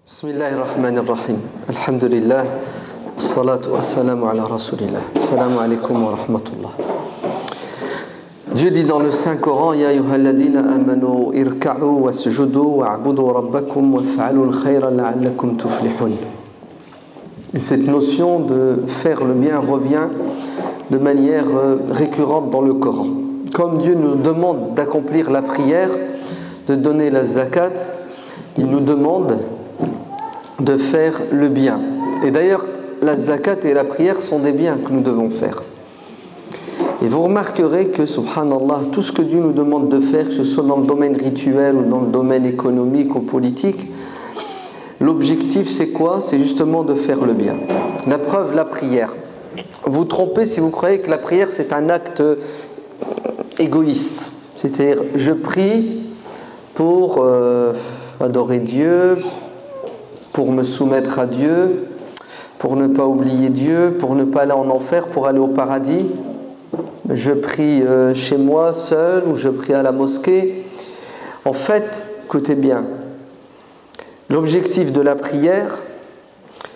Bismillahirrahmanirrahim. Alhamdulillah. Salatu wassalamu ala rasulillah. Assalamu alaikum wa rahmatullah. Dieu dit dans le Saint-Coran: Ya ayyuhalladhina amanu irka'u wasjudu wa'budu rabbakum waf'alul khayra la'allakum tuflihun. Et cette notion de faire le bien revient de manière récurrente dans le Coran. Comme Dieu nous demande d'accomplir la prière, de donner la zakat, il nous demande de faire le bien. Et d'ailleurs, la zakat et la prière sont des biens que nous devons faire. Et vous remarquerez que, subhanallah, tout ce que Dieu nous demande de faire, que ce soit dans le domaine rituel ou dans le domaine économique ou politique, l'objectif c'est quoi? C'est justement de faire le bien. La preuve, la prière. Vous trompez si vous croyez que la prière c'est un acte égoïste. C'est-à-dire, je prie pour adorer Dieu, pour me soumettre à Dieu, pour ne pas oublier Dieu, pour ne pas aller en enfer, pour aller au paradis. Je prie chez moi seul ou je prie à la mosquée. En fait, écoutez bien, l'objectif de la prière,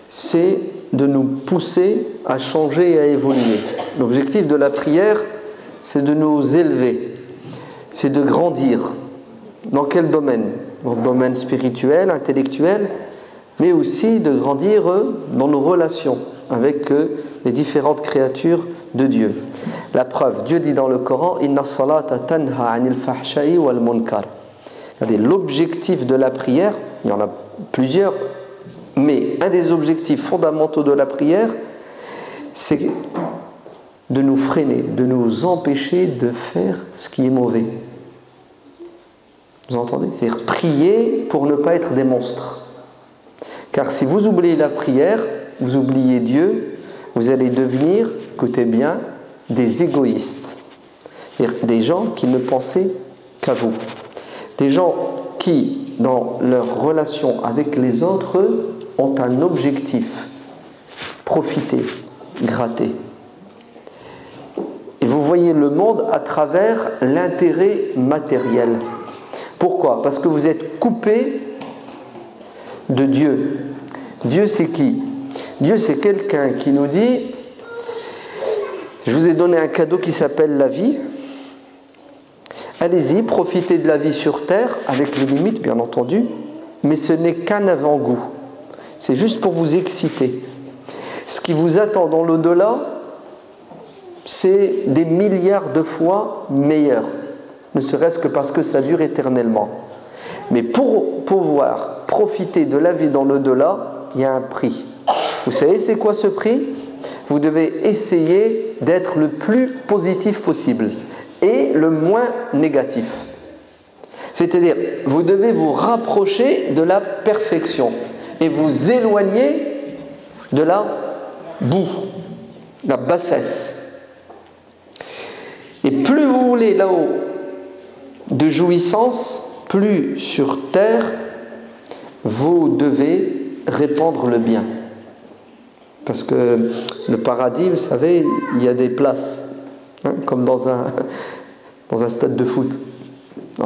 c'est de nous pousser à changer et à évoluer. L'objectif de la prière, c'est de nous élever, c'est de grandir. Dans quel domaine? Dans le domaine spirituel, intellectuel, mais aussi de grandir dans nos relations avec les différentes créatures de Dieu. La preuve, Dieu dit dans le Coran: Inna salata tanha anil fahsha'i wal munkar. Regardez, l'objectif de la prière, il y en a plusieurs, mais un des objectifs fondamentaux de la prière, c'est de nous freiner, de nous empêcher de faire ce qui est mauvais. Vous entendez? C'est-à-dire prier pour ne pas être des monstres. Car si vous oubliez la prière, vous oubliez Dieu, vous allez devenir, écoutez bien, des égoïstes. C'est-à-dire des gens qui ne pensaient qu'à vous. Des gens qui, dans leur relation avec les autres, ont un objectif: profiter, gratter. Et vous voyez le monde à travers l'intérêt matériel. Pourquoi? Parce que vous êtes coupé de Dieu. Dieu c'est qui? Dieu c'est quelqu'un qui nous dit: je vous ai donné un cadeau qui s'appelle la vie, allez-y, profitez de la vie sur terre, avec les limites bien entendu, mais ce n'est qu'un avant-goût, c'est juste pour vous exciter. Ce qui vous attend dans l'au-delà, c'est des milliards de fois meilleur, ne serait-ce que parce que ça dure éternellement. Mais pour pouvoir profiter de la vie dans l'au-delà, il y a un prix. Vous savez c'est quoi ce prix? Vous devez essayer d'être le plus positif possible et le moins négatif. C'est-à-dire, vous devez vous rapprocher de la perfection et vous éloigner de la boue, la bassesse. Et plus vous voulez là-haut de jouissance, plus sur terre, vous devez répandre le bien. Parce que le paradis, vous savez, il y a des places, hein, comme dans un stade de foot. Ouais.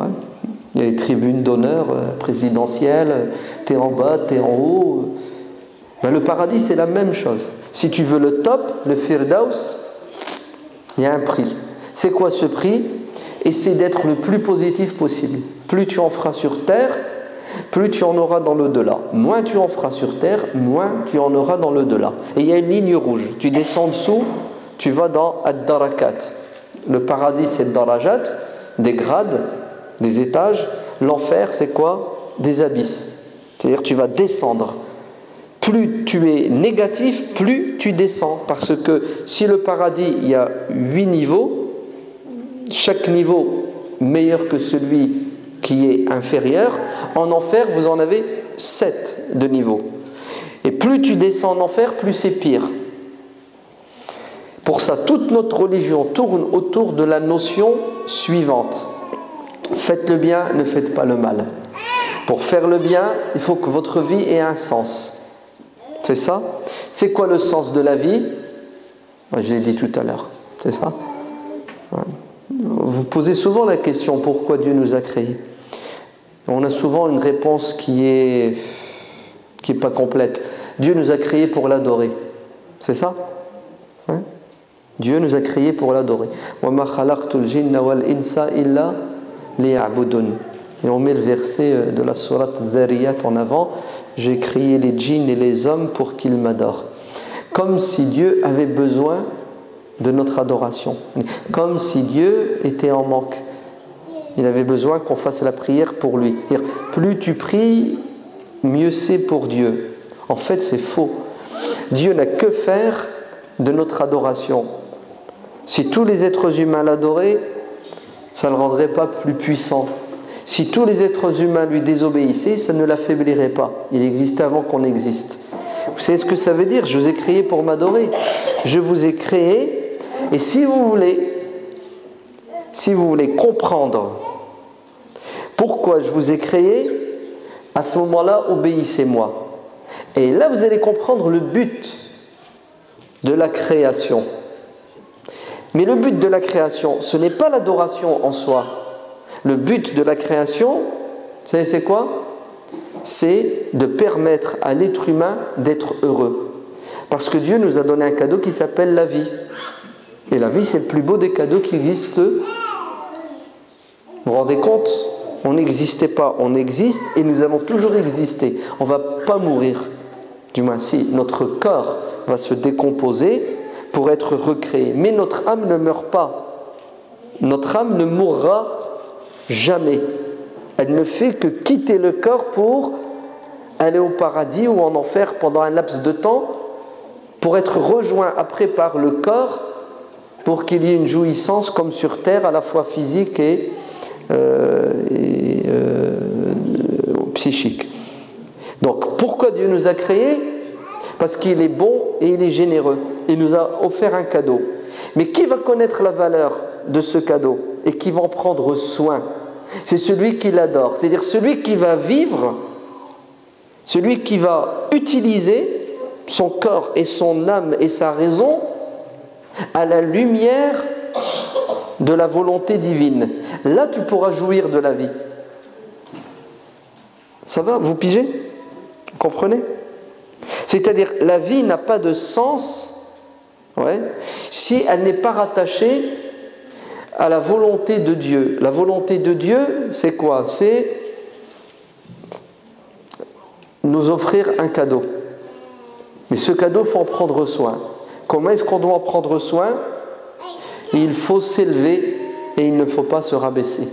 Il y a les tribunes d'honneur présidentielles, t'es en bas, t'es en haut. Ben, le paradis, c'est la même chose. Si tu veux le top, le Firdaus, il y a un prix. C'est quoi ce prix? Essaie d'être le plus positif possible. Plus tu en feras sur terre, plus tu en auras dans l'au-delà. Moins tu en feras sur terre, moins tu en auras dans l'au-delà. Et il y a une ligne rouge. Tu descends dessous, tu vas dans Ad-Darakat. Le paradis, c'est Darajat, des grades, des étages. L'enfer, c'est quoi? Des abysses. C'est-à-dire tu vas descendre. Plus tu es négatif, plus tu descends. Parce que si le paradis, il y a 8 niveaux, chaque niveau meilleur que celui qui est inférieur, en enfer vous en avez 7 de niveau. Et plus tu descends en enfer, plus c'est pire. Pour ça, toute notre religion tourne autour de la notion suivante: faites le bien, ne faites pas le mal. Pour faire le bien, il faut que votre vie ait un sens. C'est ça? C'est quoi le sens de la vie? Je l'ai dit tout à l'heure. C'est ça? Ouais. Vous posez souvent la question: pourquoi Dieu nous a créés? On a souvent une réponse qui est qui n'est pas complète. Dieu nous a créés pour l'adorer. C'est ça, hein? Dieu nous a créés pour l'adorer. وَمَا خَلَقْتُ الْجِنَّ وَالْإِنسَ إِلَّا لِيَعْبُدُونِ. Et on met le verset de la sourate Dhariyat en avant. J'ai créé les djinns et les hommes pour qu'ils m'adorent. Comme si Dieu avait besoin de notre adoration. Comme si Dieu était en manque. Il avait besoin qu'on fasse la prière pour lui. Plus tu pries, mieux c'est pour Dieu. En fait, c'est faux. Dieu n'a que faire de notre adoration. Si tous les êtres humains l'adoraient, ça ne le rendrait pas plus puissant. Si tous les êtres humains lui désobéissaient, ça ne l'affaiblirait pas. Il existait avant qu'on existe. Vous savez ce que ça veut dire? Je vous ai créé pour m'adorer. Je vous ai créé, et si vous voulez comprendre pourquoi je vous ai créé, à ce moment-là, obéissez-moi. Et là, vous allez comprendre le but de la création. Mais le but de la création, ce n'est pas l'adoration en soi. Le but de la création, vous savez c'est quoi? C'est de permettre à l'être humain d'être heureux. Parce que Dieu nous a donné un cadeau qui s'appelle la vie. Et la vie, c'est le plus beau des cadeaux qui existent. Vous vous rendez compte? On n'existait pas, on existe et nous avons toujours existé. On ne va pas mourir. Du moins, si notre corps va se décomposer pour être recréé. Mais notre âme ne meurt pas. Notre âme ne mourra jamais. Elle ne fait que quitter le corps pour aller au paradis ou en enfer pendant un laps de temps, pour être rejoint après par le corps, pour qu'il y ait une jouissance comme sur terre, à la fois physique et psychique. Donc pourquoi Dieu nous a créés? Parce qu'il est bon et il est généreux. Il nous a offert un cadeau. Mais qui va connaître la valeur de ce cadeau et qui va en prendre soin? C'est celui qui l'adore. C'est-à-dire celui qui va vivre, celui qui va utiliser son corps et son âme et sa raison à la lumière de la volonté divine. Là, tu pourras jouir de la vie. Ça va? Vous pigez? Vous comprenez? C'est-à-dire, la vie n'a pas de sens, si elle n'est pas rattachée à la volonté de Dieu. La volonté de Dieu, c'est quoi? C'est nous offrir un cadeau. Mais ce cadeau, il faut en prendre soin. Comment est-ce qu'on doit en prendre soin? Il faut s'élever et il ne faut pas se rabaisser.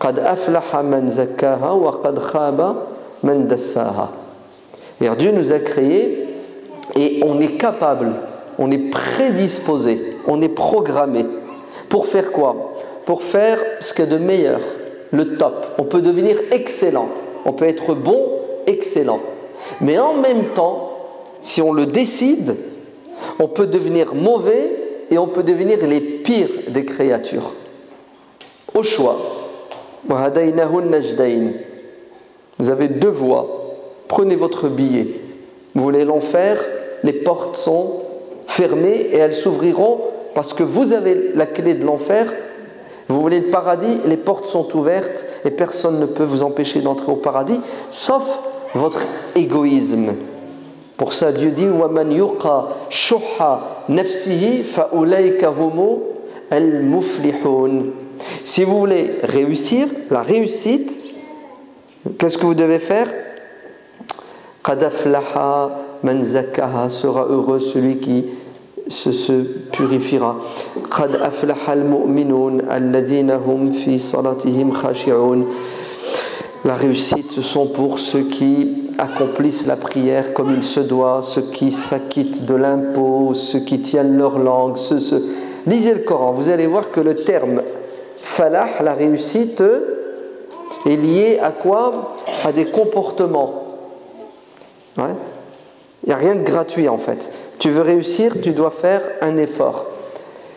قَدْ أَفْلَحَ مَنْ زَكَّاهَا وَقَدْ خَابَ مَنْ دَسَّاهَا. Et Dieu nous a créés et on est capable, on est prédisposé, on est programmé. Pour faire quoi? Pour faire ce qu'il y a de meilleur, le top. On peut devenir excellent, on peut être bon, excellent. Mais en même temps, si on le décide, on peut devenir mauvais et on peut devenir les pires des créatures. Au choix. Vous avez deux voies. Prenez votre billet. Vous voulez l'enfer, les portes sont fermées et elles s'ouvriront parce que vous avez la clé de l'enfer. Vous voulez le paradis, les portes sont ouvertes et personne ne peut vous empêcher d'entrer au paradis, sauf votre égoïsme. Pour ça, Dieu dit وَمَنْ يُقَى شُحَّ نَفْسِهِ فَأُولَيْكَ هُمُ الْمُفْلِحُونَ. Si vous voulez réussir, la réussite, qu'est-ce que vous devez faire? قَدْ أَفْلَحَ مَنْ زَكَّاهَا, sera heureux celui qui se purifiera. قَدْ أَفْلَحَ الْمُؤْمِنُونَ الَّذِينَ هُمْ فِي صَلَاتِهِمْ خَاشِعُونَ. La réussite, ce sont pour ceux qui accomplissent la prière comme il se doit, ceux qui s'acquittent de l'impôt, ceux qui tiennent leur langue. Lisez le Coran, vous allez voir que le terme falah, la réussite, est lié à quoi? À des comportements. Il n'y a rien de gratuit en fait. Tu veux réussir, tu dois faire un effort.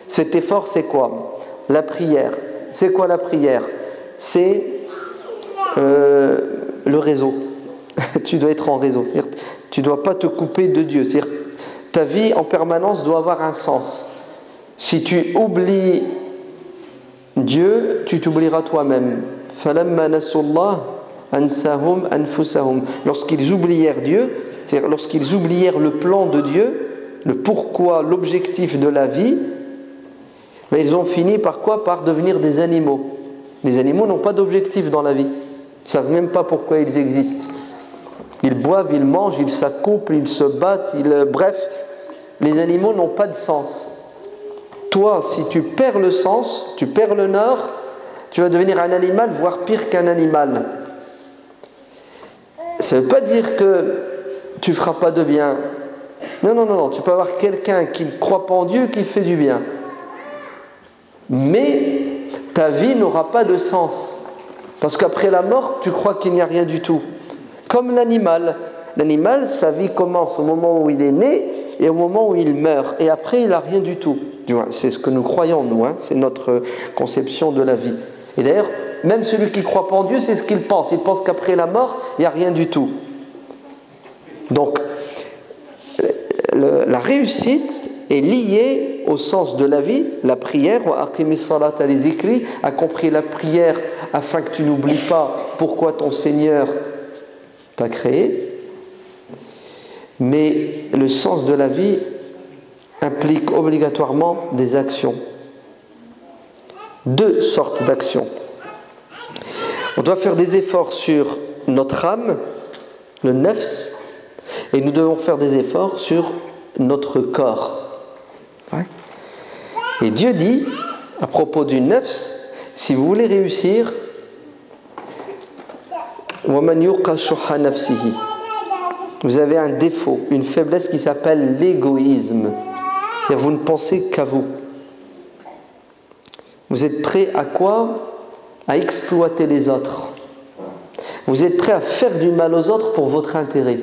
Cet effort, c'est quoi? La prière. C'est quoi la prière? C'est le réseau. Tu dois être en réseau. C'est-à-dire, tu ne dois pas te couper de Dieu. C'est-à-dire, ta vie en permanence doit avoir un sens. Si tu oublies Dieu, tu t'oublieras toi-même. فَلَمَّا نَسُوا اللَّهَ ansahum anfusahum. Lorsqu'ils oublièrent Dieu, c'est-à-dire lorsqu'ils oublièrent le plan de Dieu, le pourquoi, l'objectif de la vie, mais ils ont fini par quoi? Par devenir des animaux. Les animaux n'ont pas d'objectif dans la vie. Ils ne savent même pas pourquoi ils existent. Ils boivent, ils mangent, ils s'accouplent, ils se battent, bref, les animaux n'ont pas de sens. Toi, si tu perds le sens, tu perds le nord, tu vas devenir un animal, voire pire qu'un animal. Ça ne veut pas dire que tu ne feras pas de bien. Non. Tu peux avoir quelqu'un qui ne croit pas en Dieu qui fait du bien. Mais ta vie n'aura pas de sens. Parce qu'après la mort, tu crois qu'il n'y a rien du tout. Comme l'animal. L'animal, sa vie commence au moment où il est né et au moment où il meurt. Et après, il n'a rien du tout. C'est ce que nous croyons, nous. C'est notre conception de la vie. Et d'ailleurs, même celui qui ne croit pas en Dieu, c'est ce qu'il pense. Il pense qu'après la mort, il n'y a rien du tout. Donc, la réussite est liée au sens de la vie, la prière. A compris la prière afin que tu n'oublies pas pourquoi ton Seigneur t'a créé. Mais le sens de la vie implique obligatoirement des actions. Deux sortes d'actions. On doit faire des efforts sur notre âme, le nafs, et nous devons faire des efforts sur notre corps. Ouais. Et Dieu dit, à propos du nafs, si vous voulez réussir, vous avez un défaut, une faiblesse qui s'appelle l'égoïsme. C'est-à-dire vous ne pensez qu'à vous. Vous êtes prêt à quoi? À exploiter les autres. Vous êtes prêt à faire du mal aux autres pour votre intérêt.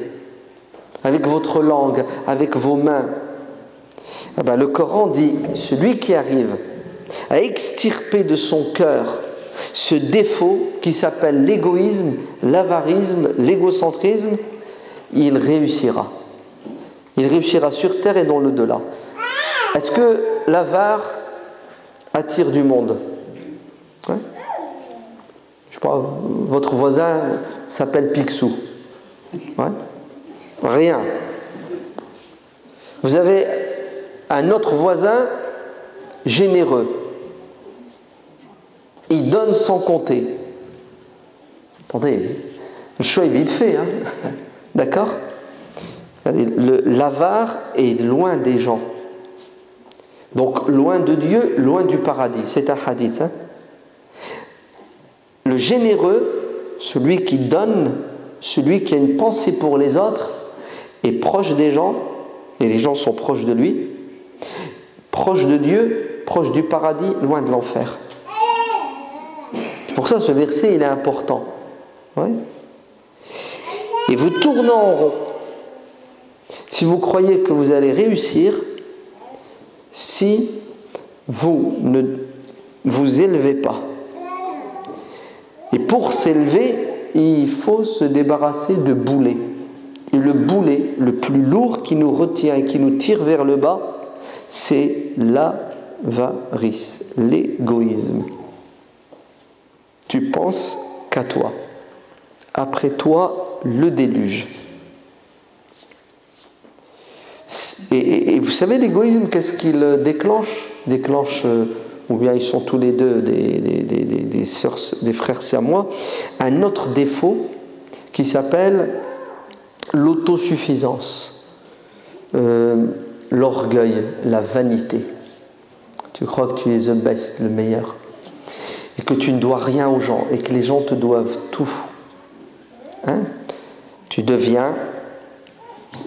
Avec votre langue, avec vos mains. Eh bien, le Coran dit, celui qui arrive à extirper de son cœur ce défaut qui s'appelle l'égoïsme, l'avarisme, l'égocentrisme, il réussira. Il réussira sur terre et dans l'au-delà. Est-ce que l'avare attire du monde? Ouais. Je sais pas, votre voisin s'appelle Picsou. Ouais. Rien. Vous avez un autre voisin généreux. Il donne sans compter. Attendez, le choix est vite fait, hein. D'accord? L'avare est loin des gens. Donc loin de Dieu, loin du paradis. C'est un hadith. Hein. Le généreux, celui qui donne, celui qui a une pensée pour les autres, est proche des gens, et les gens sont proches de lui, proche de Dieu, proche du paradis, loin de l'enfer. C'est pour ça ce verset il est important. Ouais. Et vous tournez en rond. Si vous croyez que vous allez réussir, si vous ne vous élevez pas. Et pour s'élever, il faut se débarrasser de boulets. Et le boulet le plus lourd qui nous retient et qui nous tire vers le bas, c'est l'avarice, l'égoïsme. Tu penses qu'à toi. Après toi, le déluge. Et vous savez, l'égoïsme, qu'est-ce qu'il déclenche? Ou bien ils sont tous les deux des frères siamois, un autre défaut qui s'appelle l'autosuffisance, l'orgueil, la vanité. Tu crois que tu es the best, le meilleur, et que tu ne dois rien aux gens, et que les gens te doivent tout. Hein? Tu deviens,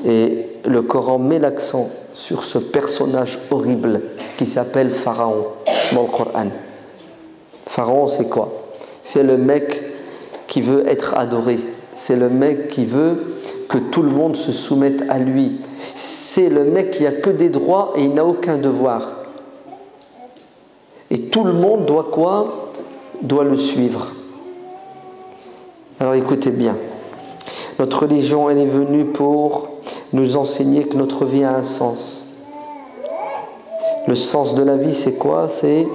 et le Coran met l'accent sur ce personnage horrible qui s'appelle Pharaon dans le Coran. Pharaon, c'est quoi? C'est le mec qui veut être adoré. C'est le mec qui veut que tout le monde se soumette à lui. C'est le mec qui n'a que des droits et il n'a aucun devoir. Et tout le monde doit quoi? Doit le suivre. Alors écoutez bien. Notre religion, elle est venue pour nous enseigner que notre vie a un sens. Le sens de la vie, c'est quoi? C'est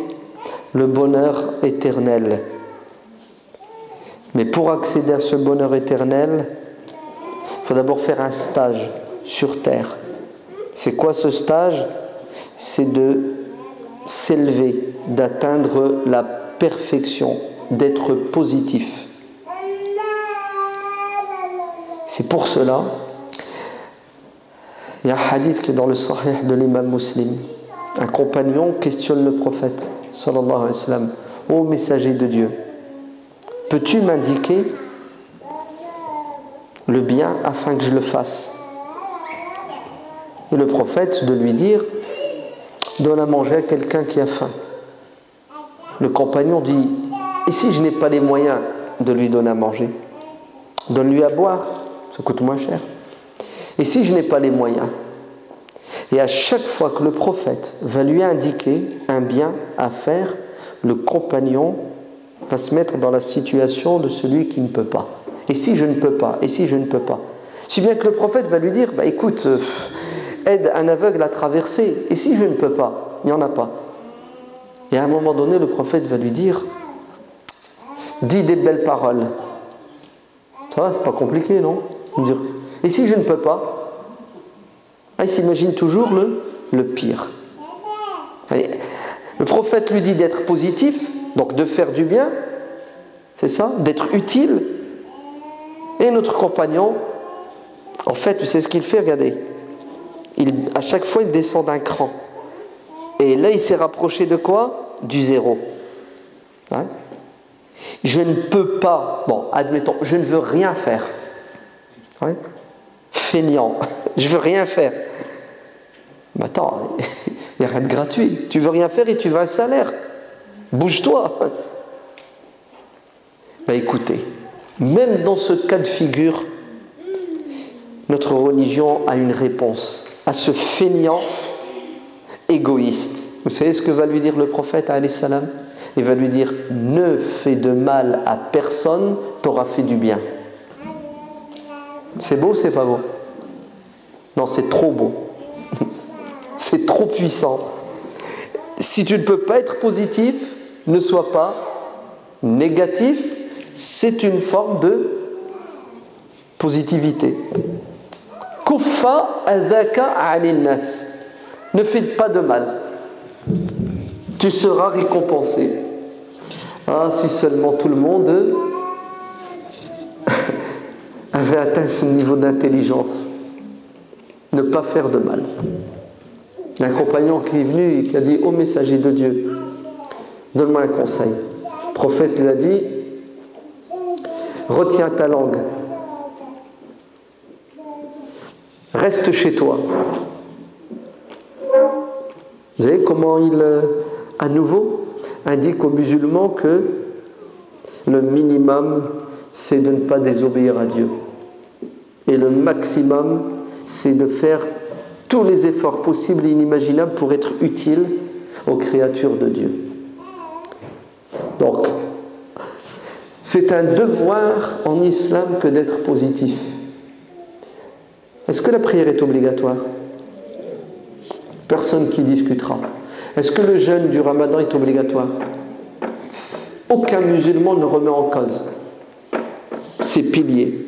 le bonheur éternel. Mais pour accéder à ce bonheur éternel, il faut d'abord faire un stage sur terre. C'est quoi ce stage? C'est de s'élever, d'atteindre la perfection, d'être positif. C'est pour cela, il y a un hadith qui est dans le Sahih de l'imam Muslim. Un compagnon questionne le prophète, sallallahu alayhi wa sallam, ô messager de Dieu, peux-tu m'indiquer le bien afin que je le fasse? Et le prophète de lui dire, donne à manger à quelqu'un qui a faim. Le compagnon dit, et si je n'ai pas les moyens de lui donner à manger? Donne-lui à boire, ça coûte moins cher. Et si je n'ai pas les moyens? Et à chaque fois que le prophète va lui indiquer un bien à faire, le compagnon va se mettre dans la situation de celui qui ne peut pas. Et si je ne peux pas? Et si je ne peux pas? Si bien que le prophète va lui dire, bah écoute, aide un aveugle à traverser. Et si je ne peux pas? Il n'y en a pas. Et à un moment donné, le prophète va lui dire, dis des belles paroles. Ça va, c'est pas compliqué, non? Et si je ne peux pas? Il s'imagine toujours le pire. Le prophète lui dit d'être positif, donc de faire du bien, c'est ça, d'être utile. Et notre compagnon, en fait, tu sais ce qu'il fait, regardez. À chaque fois, il descend d'un cran. Et là, il s'est rapproché de quoi? Du zéro. Hein? Je ne peux pas, bon, admettons, je ne veux rien faire. Ouais? Feignant, je veux rien faire. Mais attends, il n'y a rien de gratuit. Tu veux rien faire et tu veux un salaire. Bouge-toi. Écoutez, même dans ce cas de figure, notre religion a une réponse à ce feignant égoïste. Vous savez ce que va lui dire le prophète alayhi salam? Il va lui dire, ne fais de mal à personne, t'auras fait du bien. C'est beau ou c'est pas beau? Non, c'est trop beau. C'est trop puissant. Si tu ne peux pas être positif, ne sois pas négatif. C'est une forme de positivité. Kuffa adhaka anil nas. Ne fais pas de mal. Tu seras récompensé. Ah, si seulement tout le monde avait atteint ce niveau d'intelligence. Ne pas faire de mal. Il y a un compagnon qui est venu et qui a dit, ô messager de Dieu, donne-moi un conseil. Le prophète lui a dit, retiens ta langue. Reste chez toi. Vous savez comment il, à nouveau, indique aux musulmans que le minimum, c'est de ne pas désobéir à Dieu. Et le maximum, c'est de faire tous les efforts possibles et inimaginables pour être utile aux créatures de Dieu. Donc, c'est un devoir en islam que d'être positif. Est-ce que la prière est obligatoire? Personne qui discutera. Est-ce que le jeûne du Ramadan est obligatoire? Aucun musulman ne remet en cause ces piliers.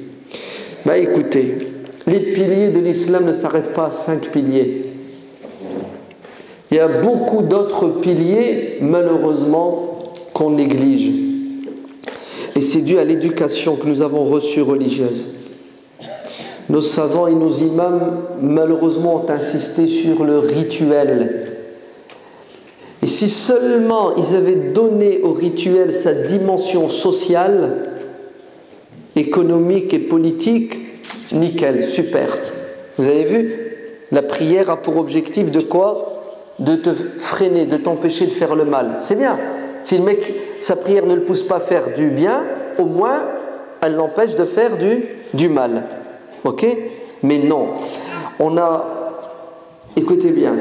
Écoutez, les piliers de l'islam ne s'arrêtent pas à 5 piliers. Il y a beaucoup d'autres piliers, malheureusement, qu'on néglige. Et c'est dû à l'éducation que nous avons reçue religieuse. Nos savants et nos imams, malheureusement, ont insisté sur le rituel. Et si seulement ils avaient donné au rituel sa dimension sociale, économique et politique, nickel, super. Vous avez vu? La prière a pour objectif de quoi? De te freiner, de t'empêcher de faire le mal. C'est bien. Si le mec, sa prière ne le pousse pas à faire du bien, au moins, elle l'empêche de faire du mal. Ok? Mais non. On a, écoutez bien,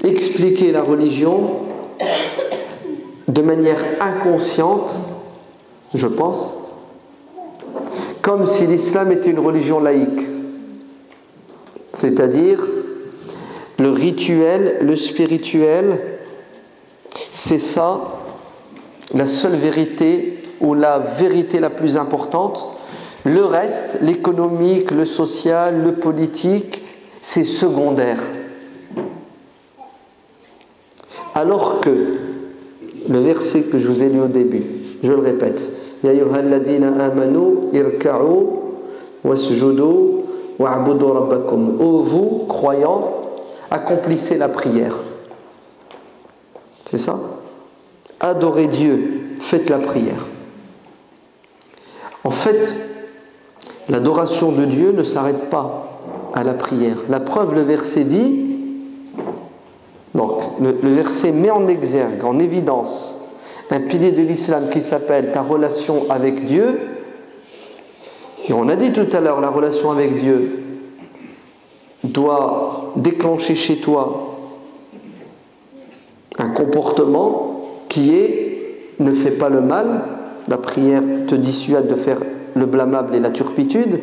expliqué la religion de manière inconsciente, je pense, comme si l'islam était une religion laïque. C'est-à-dire, le rituel, le spirituel, c'est ça, la seule vérité ou la vérité la plus importante. Le reste, l'économique, le social, le politique, c'est secondaire. Alors que le verset que je vous ai lu au début, je le répète, Ya ayyuhalladhina amanu irka'u wasjudu wa'budu rabbakum. Ô vous, croyants, accomplissez la prière. C'est ça? Adorez Dieu, faites la prière. En fait, l'adoration de Dieu ne s'arrête pas à la prière. La preuve, le verset dit, donc le verset met en exergue, en évidence, un pilier de l'islam qui s'appelle ta relation avec Dieu. Et on a dit tout à l'heure, la relation avec Dieu doit déclencher chez toi un comportement qui est ne fais pas le mal. La prière te dissuade de faire le blâmable et la turpitude.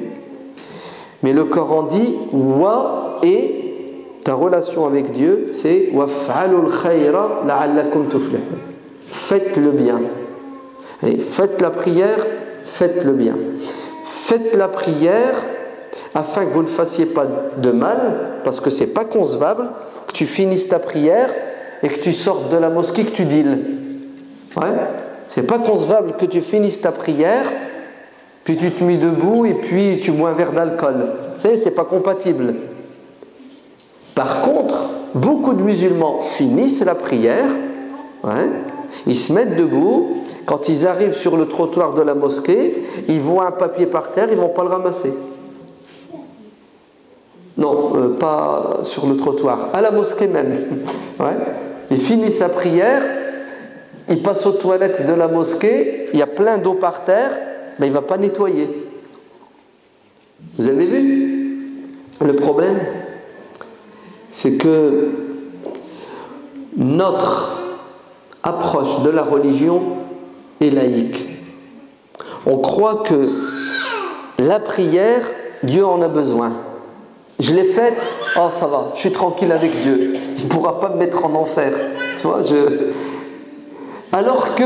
Mais le Coran dit wa, et ta relation avec Dieu, c'est waf'alul khayra la'allakum tuflihun. Faites le bien. Allez, faites la prière, faites le bien. Faites la prière afin que vous ne fassiez pas de mal, parce que c'est pas concevable que tu finisses ta prière et que tu sortes de la mosquée, que tu deals. Ouais. C'est pas concevable que tu finisses ta prière, puis tu te mets debout et puis tu bois un verre d'alcool. Vous savez, c'est pas compatible. Par contre, beaucoup de musulmans finissent la prière, ouais, ils se mettent debout, quand ils arrivent sur le trottoir de la mosquée, ils voient un papier par terre, ils ne vont pas le ramasser. Non, pas sur le trottoir, à la mosquée même. Ouais. Ils finissent sa prière, ils passent aux toilettes de la mosquée, il y a plein d'eau par terre, mais il ne va pas nettoyer. Vous avez vu? Le problème, c'est que notre approche de la religion est laïque. On croit que la prière, Dieu en a besoin. Je l'ai faite, oh ça va, je suis tranquille avec Dieu. Il ne pourra pas me mettre en enfer. Tu vois, Alors que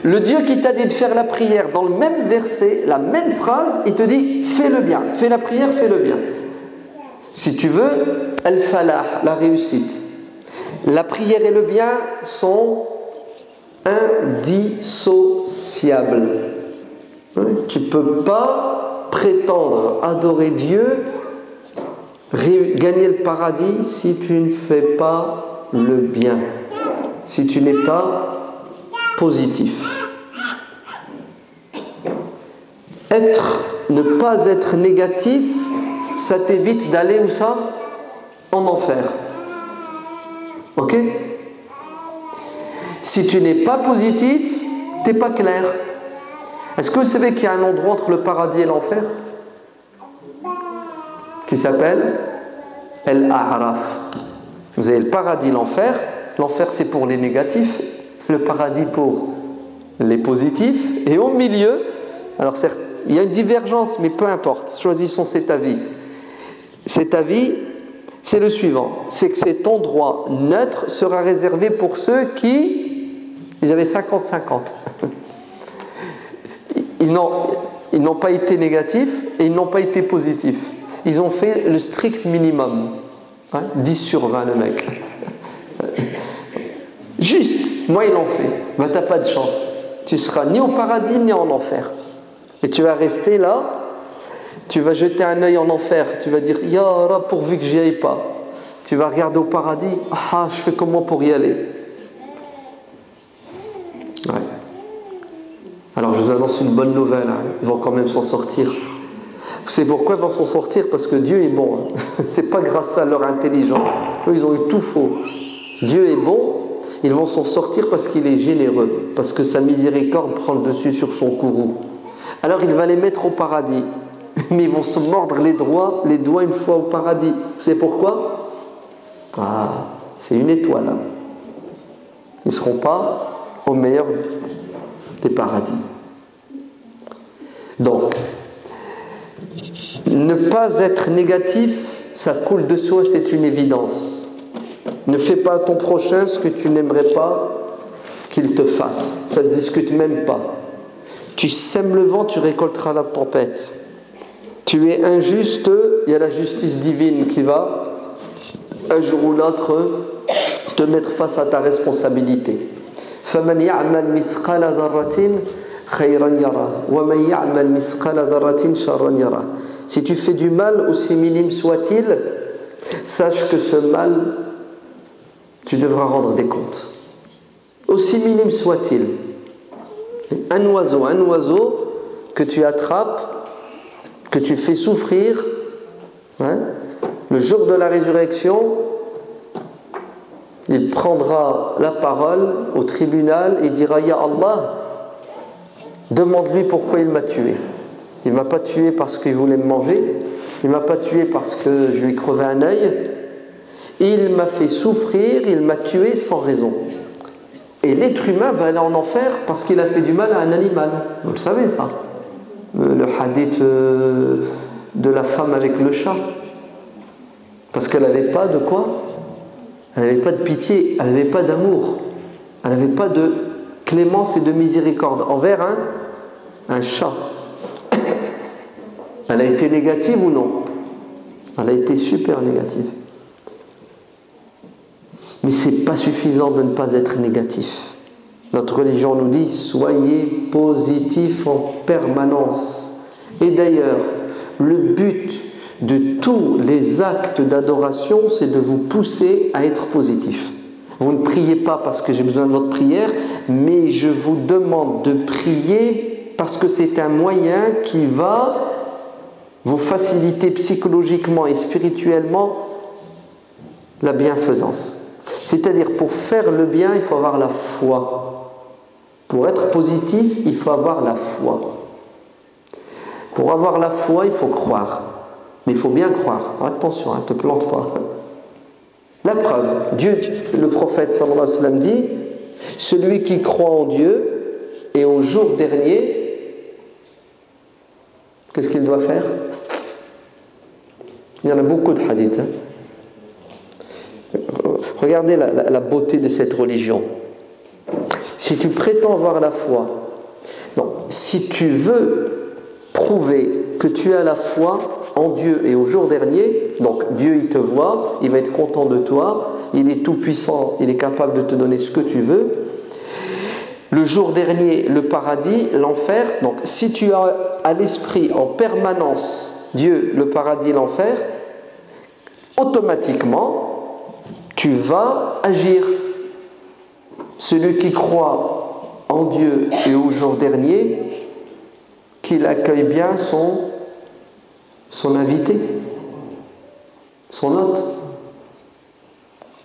le Dieu qui t'a dit de faire la prière, dans le même verset, la même phrase, il te dit fais le bien, fais la prière, fais le bien. Si tu veux, al-falah, la réussite. La prière et le bien sont indissociables. Tu ne peux pas prétendre adorer Dieu, gagner le paradis si tu ne fais pas le bien, si tu n'es pas positif. Ne pas être négatif, ça t'évite d'aller où ça? En enfer. Ok? Si tu n'es pas positif, tu n'es pas clair. Est-ce que vous savez qu'il y a un endroit entre le paradis et l'enfer qui s'appelle El-A'raf? Vous avez le paradis, l'enfer. L'enfer, c'est pour les négatifs, le paradis pour les positifs. Et au milieu, alors certes, il y a une divergence, mais peu importe, choisissons cet avis. Cet avis, c'est le suivant, c'est que cet endroit neutre sera réservé pour ceux qui, ils avaient 50-50. Ils n'ont pas été négatifs et ils n'ont pas été positifs. Ils ont fait le strict minimum. 10 sur 20 le mec. Juste, moi ils l'ont fait. Ben, t'as pas de chance. Tu seras ni au paradis ni en enfer. Et tu vas rester là. Tu vas jeter un œil en enfer, tu vas dire Ya Rab, pourvu que j'y aille pas. Tu vas regarder au paradis, ah, je fais comment pour y aller? Ouais. Alors je vous annonce une bonne nouvelle, hein. Ils vont quand même s'en sortir. Vous savez pourquoi ils vont s'en sortir? Parce que Dieu est bon. Hein. C'est pas grâce à leur intelligence. Eux, ils ont eu tout faux. Dieu est bon, ils vont s'en sortir parce qu'il est généreux, parce que sa miséricorde prend le dessus sur son courroux. Alors il va les mettre au paradis. Mais ils vont se mordre les doigts une fois au paradis. Vous savez pourquoi? Ah, c'est une étoile. Hein. Ils ne seront pas au meilleur des paradis. Donc, ne pas être négatif, ça coule de soi, c'est une évidence. Ne fais pas à ton prochain ce que tu n'aimerais pas qu'il te fasse. Ça ne se discute même pas. Tu sèmes le vent, tu récolteras la tempête. Tu es injuste, il y a la justice divine qui va, un jour ou l'autre, te mettre face à ta responsabilité. فَمَنْ يَعْمَلْ مِثْقَالَ ذَرَّةٍ خَيْرًا يَرَهُ وَمَنْ يَعْمَلْ مِثْقَالَ ذَرَّةٍ شَرًّا يَرَهُ. Si tu fais du mal, aussi minime soit-il, sache que ce mal, tu devras rendre des comptes. Aussi minime soit-il. Un oiseau que tu attrapes, que tu fais souffrir, hein, le jour de la résurrection, il prendra la parole au tribunal et dira « Ya Allah, demande-lui pourquoi il m'a tué. Il ne m'a pas tué parce qu'il voulait me manger, il ne m'a pas tué parce que je lui ai crevé un œil, il m'a fait souffrir, il m'a tué sans raison. » Et l'être humain va aller en enfer parce qu'il a fait du mal à un animal. Vous le savez ça. Le hadith de la femme avec le chat. Parce qu'elle n'avait pas de quoi? Elle n'avait pas de pitié, elle n'avait pas d'amour, elle n'avait pas de clémence et de miséricorde envers un chat. Elle a été négative ou non? Elle a été super négative. Mais ce n'est pas suffisant de ne pas être négatif. Notre religion nous dit « Soyez positif en permanence ». Et d'ailleurs, le but de tous les actes d'adoration, c'est de vous pousser à être positif. Vous ne priez pas parce que j'ai besoin de votre prière, mais je vous demande de prier parce que c'est un moyen qui va vous faciliter psychologiquement et spirituellement la bienfaisance. C'est-à-dire, pour faire le bien, il faut avoir la foi. Pour être positif, il faut avoir la foi. Pour avoir la foi, il faut croire. Mais il faut bien croire. Attention, ne te plante pas. La preuve, Dieu, le prophète sallallahu alayhi wa sallam dit, celui qui croit en Dieu et au jour dernier, qu'est-ce qu'il doit faire? Il y en a beaucoup de hadiths. Regardez la beauté de cette religion. Si tu prétends avoir la foi, non, si tu veux prouver que tu as la foi en Dieu et au jour dernier, donc Dieu il te voit, il va être content de toi, il est tout puissant, il est capable de te donner ce que tu veux. Le jour dernier, le paradis, l'enfer. Donc si tu as à l'esprit en permanence Dieu, le paradis, l'enfer, automatiquement tu vas agir. Celui qui croit en Dieu et au jour dernier, qu'il accueille bien son invité, son hôte.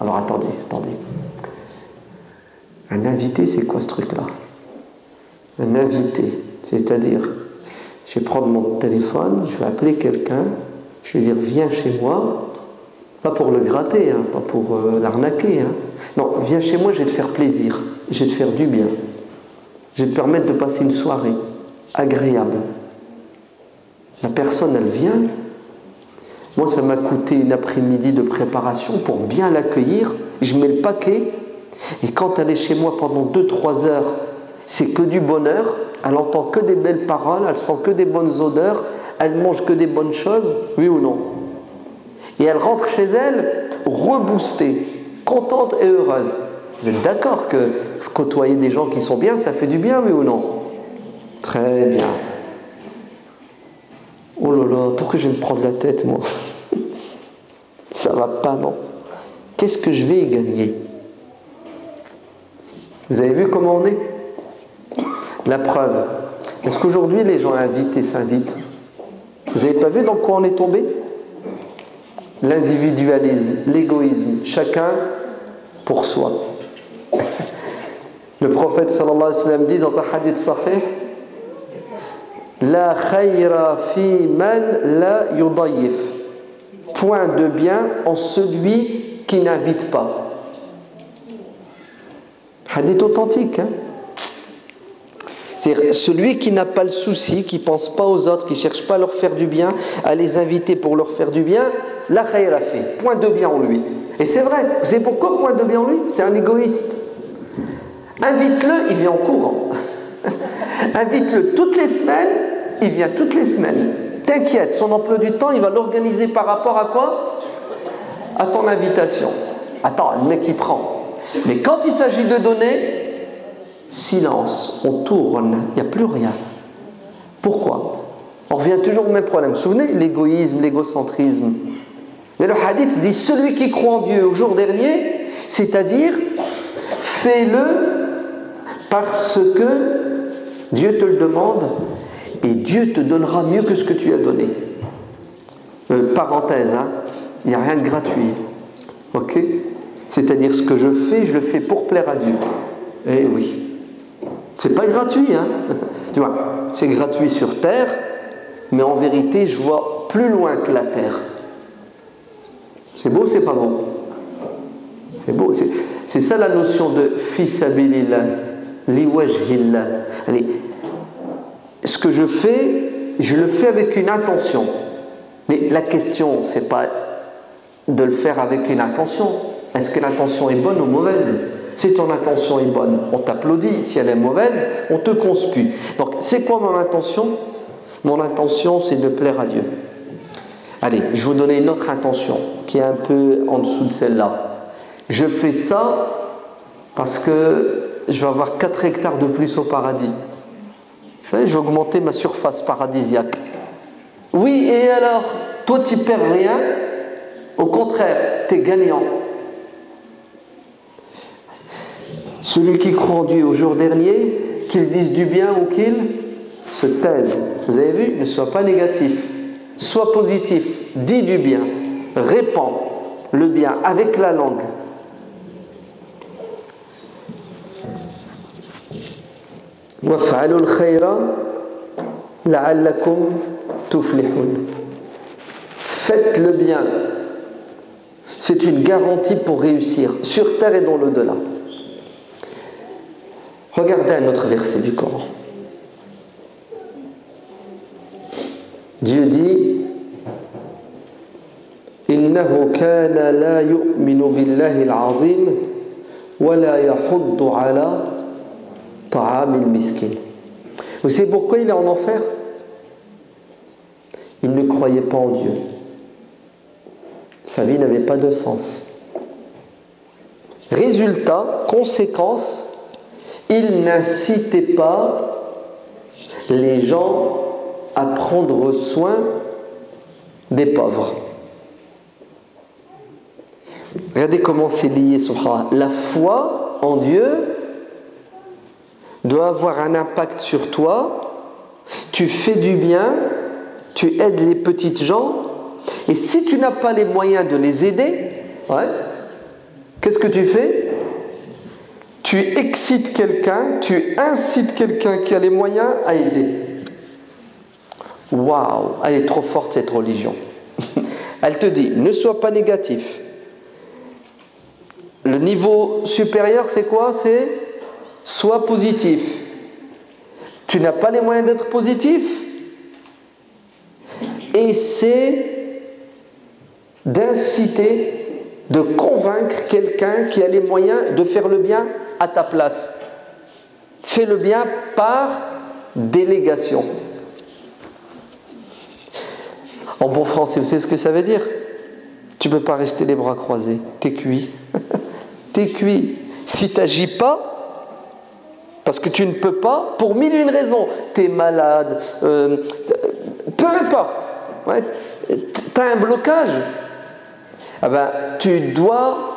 Alors attendez. Un invité, c'est quoi ce truc-là? Un invité, c'est-à-dire, je vais prendre mon téléphone, je vais appeler quelqu'un, je vais dire viens chez moi, pas pour le gratter, hein, pas pour l'arnaquer. Hein. Non, viens chez moi, je vais te faire plaisir, je vais te faire du bien. Je vais te permettre de passer une soirée agréable. La personne, elle vient. Moi, ça m'a coûté une après-midi de préparation pour bien l'accueillir. Je mets le paquet. Et quand elle est chez moi pendant 2-3 heures, c'est que du bonheur. Elle entend que des belles paroles, elle sent que des bonnes odeurs, elle mange que des bonnes choses, oui ou non? Et elle rentre chez elle reboostée, contente et heureuse. Vous êtes d'accord que côtoyer des gens qui sont bien, ça fait du bien, oui ou non? Très bien. Oh là là, pourquoi je vais me prendre la tête, moi? Ça va pas, non? Qu'est-ce que je vais y gagner? Vous avez vu comment on est? La preuve. Est-ce qu'aujourd'hui les gens invitent et s'invitent? Vous n'avez pas vu dans quoi on est tombé? L'individualisme, l'égoïsme, chacun pour soi. Le prophète sallallahu alayhi wa sallam dit dans un hadith sahih, la khayra fi man la yudayyif. Point de bien en celui qui n'invite pas. Hadith authentique, hein? C'est-à-dire celui qui n'a pas le souci, qui ne pense pas aux autres, qui ne cherche pas à leur faire du bien, à les inviter pour leur faire du bien, la khayra fi, point de bien en lui. Et c'est vrai, vous savez pourquoi point de bien en lui? C'est un égoïste. Invite-le, il vient en courant. Invite-le toutes les semaines, il vient toutes les semaines. T'inquiète, son emploi du temps, il va l'organiser par rapport à quoi? À ton invitation. Attends, le mec il prend. Mais quand il s'agit de donner, silence, on tourne, il n'y a plus rien. Pourquoi? On revient toujours au même problème. Vous vous souvenez, l'égoïsme, l'égocentrisme. Mais le hadith dit, celui qui croit en Dieu au jour dernier, c'est-à-dire, fais-le parce que Dieu te le demande et Dieu te donnera mieux que ce que tu as donné. Parenthèse, hein, il n'y a rien de gratuit. Ok? C'est-à-dire, ce que je le fais pour plaire à Dieu. Eh oui. C'est pas gratuit, hein? Tu vois, c'est gratuit sur terre, mais en vérité, je vois plus loin que la terre. C'est beau, c'est pas beau? C'est beau, c'est ça la notion de fi sabilillah, li wajhillah. Allez, ce que je le fais avec une intention. Mais la question, c'est pas de le faire avec une intention. Est-ce que l'intention est bonne ou mauvaise? Si ton intention est bonne, on t'applaudit. Si elle est mauvaise, on te conspue. Donc, c'est quoi mon intention? Mon intention, c'est de plaire à Dieu. Allez, je vais vous donner une autre intention qui est un peu en dessous de celle-là. Je fais ça parce que je vais avoir 4 hectares de plus au paradis. Je vais augmenter ma surface paradisiaque. Oui, et alors? Toi, tu ne perds rien. Au contraire, tu es gagnant. Celui qui croit en Dieu au jour dernier, qu'il dise du bien ou qu'il se taise. Vous avez vu? Ne sois pas négatif. Sois positif. Dis du bien. Répands le bien avec la langue. وَافْعَلُوا الْخَيْرَ لَعَلَّكُمْ تُفْلِحُونَ. Faites le bien. C'est une garantie pour réussir sur terre et dans l'au-delà. Regardez un autre verset du Coran. Dieu dit إِنَّهُ كَانَ لَا يُؤْمِنُ بِاللَّهِ الْعَظِيمِ وَلَا يَحُضُّ عَلَى طَعَامِ الْمِسْكِينِ. Vous savez pourquoi il est en enfer? Il ne croyait pas en Dieu. Sa vie n'avait pas de sens. Résultat, conséquence, il n'incitait pas les gens à prendre soin des pauvres. Regardez comment c'est lié, subhanallah. La foi en Dieu doit avoir un impact sur toi. Tu fais du bien, tu aides les petites gens, et si tu n'as pas les moyens de les aider, qu'est-ce que tu fais? Tu excites quelqu'un, tu incites quelqu'un qui a les moyens à aider. Waouh, elle est trop forte cette religion. Elle te dit, ne sois pas négatif. Le niveau supérieur, c'est quoi? C'est sois positif. Tu n'as pas les moyens d'être positif? Essaie d'inciter, de convaincre quelqu'un qui a les moyens de faire le bien à ta place. Fais le bien par délégation. En bon français, vous savez ce que ça veut dire? Tu ne peux pas rester les bras croisés. T'es cuit. T'es cuit. Si tu n'agis pas, parce que tu ne peux pas, pour mille et une raisons, tu es malade, peu importe, tu as un blocage, tu dois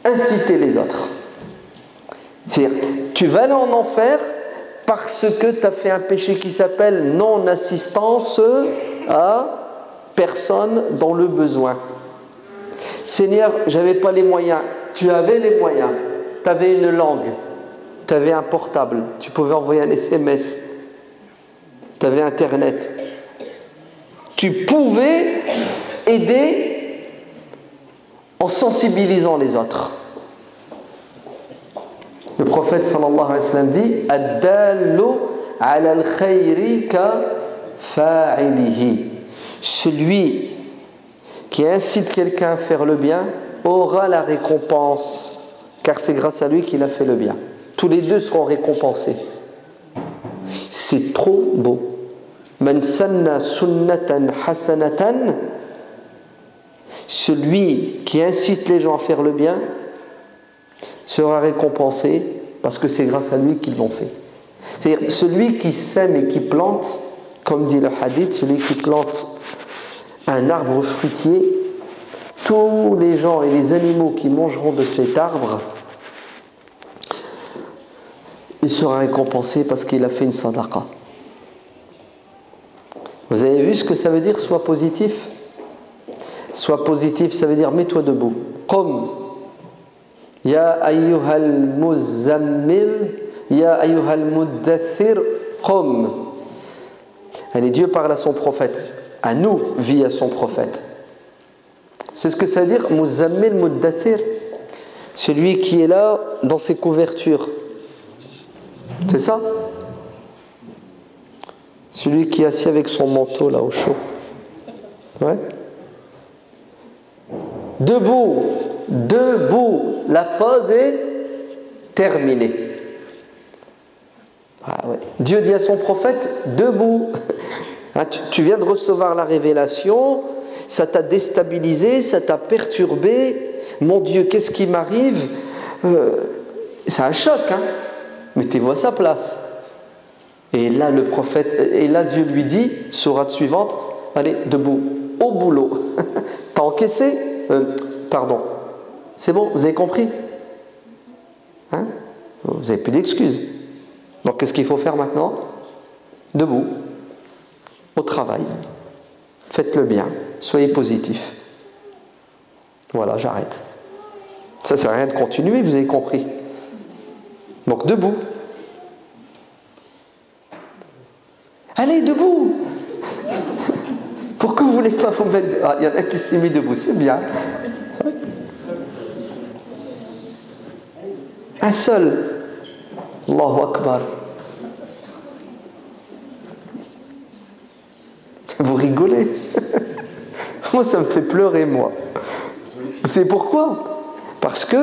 inciter les autres. C'est-à-dire, tu vas aller en enfer parce que tu as fait un péché qui s'appelle non-assistance à personne dans le besoin. Seigneur, j'avais pas les moyens. Tu avais les moyens. Tu avais une langue. Tu avais un portable. Tu pouvais envoyer un SMS. Tu avais Internet. Tu pouvais aider en sensibilisant les autres. Le prophète sallallahu alayhi wa sallam dit Ad-dallu ala al-khayri ka fa'ilihi. Celui qui incite quelqu'un à faire le bien aura la récompense car c'est grâce à lui qu'il a fait le bien. Tous les deux seront récompensés. C'est trop beau. Man sanna sunnatan hasanatan, celui qui incite les gens à faire le bien sera récompensé parce que c'est grâce à lui qu'ils l'ont fait. C'est-à-dire celui qui sème et qui plante, comme dit le hadith, celui qui plante un arbre fruitier, tous les gens et les animaux qui mangeront de cet arbre, il sera récompensé parce qu'il a fait une sadaqa. Vous avez vu ce que ça veut dire, sois positif? Sois positif, ça veut dire mets-toi debout. Qum. Ya ayyuhal muzammil, ya ayyuhal muddathir, qum. Allez, Dieu parle à son prophète, à nous via son prophète. C'est ce que ça veut dire, muzammil, muddathir. Celui qui est là dans ses couvertures. C'est ça? Celui qui est assis avec son manteau là au chaud. Ouais. Debout, debout. La pause est terminée. Ah ouais. Dieu dit à son prophète, debout. Tu viens de recevoir la révélation, ça t'a déstabilisé, ça t'a perturbé. Mon Dieu, qu'est-ce qui m'arrive? C'est un choc, hein? Mettez-vous à sa place. Et là, le prophète, et là, Dieu lui dit, sourate suivante, allez, debout, au boulot. T'as encaissé? Pardon. C'est bon, vous avez compris? Hein? Vous n'avez plus d'excuses. Donc, qu'est-ce qu'il faut faire maintenant? Debout, au travail. Faites le bien, soyez positif. Voilà, j'arrête. Ça ne sert à rien de continuer, vous avez compris. Donc, debout. Allez, debout. Pourquoi vous ne voulez pas vous mettre... Ah, il y en a qui s'est mis debout, c'est bien. Un seul. Allahu Akbar. Vous rigolez. Moi, ça me fait pleurer, moi. C'est pourquoi? Parce que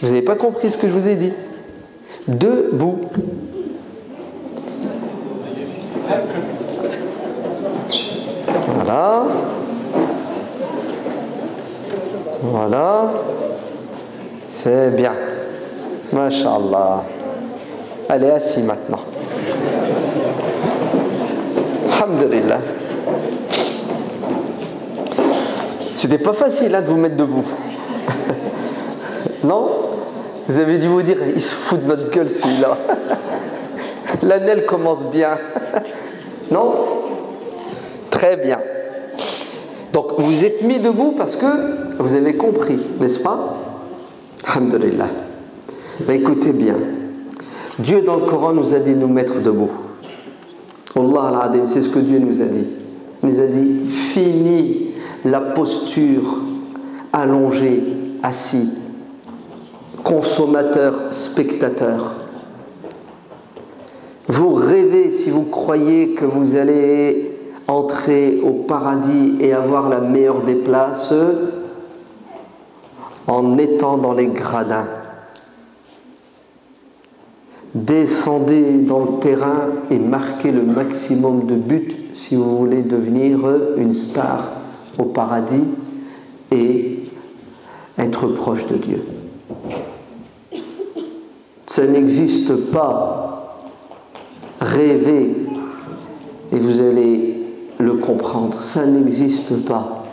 vous n'avez pas compris ce que je vous ai dit. Debout. Voilà. Voilà. C'est bien. Masha'Allah. Allez, assis maintenant. Alhamdulillah. C'était pas facile hein, de vous mettre debout. Non? Vous avez dû vous dire, il se fout de notre gueule celui-là. L'année commence bien. Non? Très bien. Donc vous êtes mis debout parce que vous avez compris, n'est-ce pas? Alhamdulillah. Ben, écoutez bien. Dieu dans le Coran nous a dit de nous mettre debout. Allah al-Adim, c'est ce que Dieu nous a dit. Il nous a dit, fini la posture allongée, assis, consommateur, spectateur. Vous rêvez si vous croyez que vous allez entrer au paradis et avoir la meilleure des places en étant dans les gradins. Descendez dans le terrain et marquez le maximum de buts si vous voulez devenir une star au paradis et être proche de Dieu. Ça n'existe pas. Rêvez et vous allez le comprendre. Ça n'existe pas.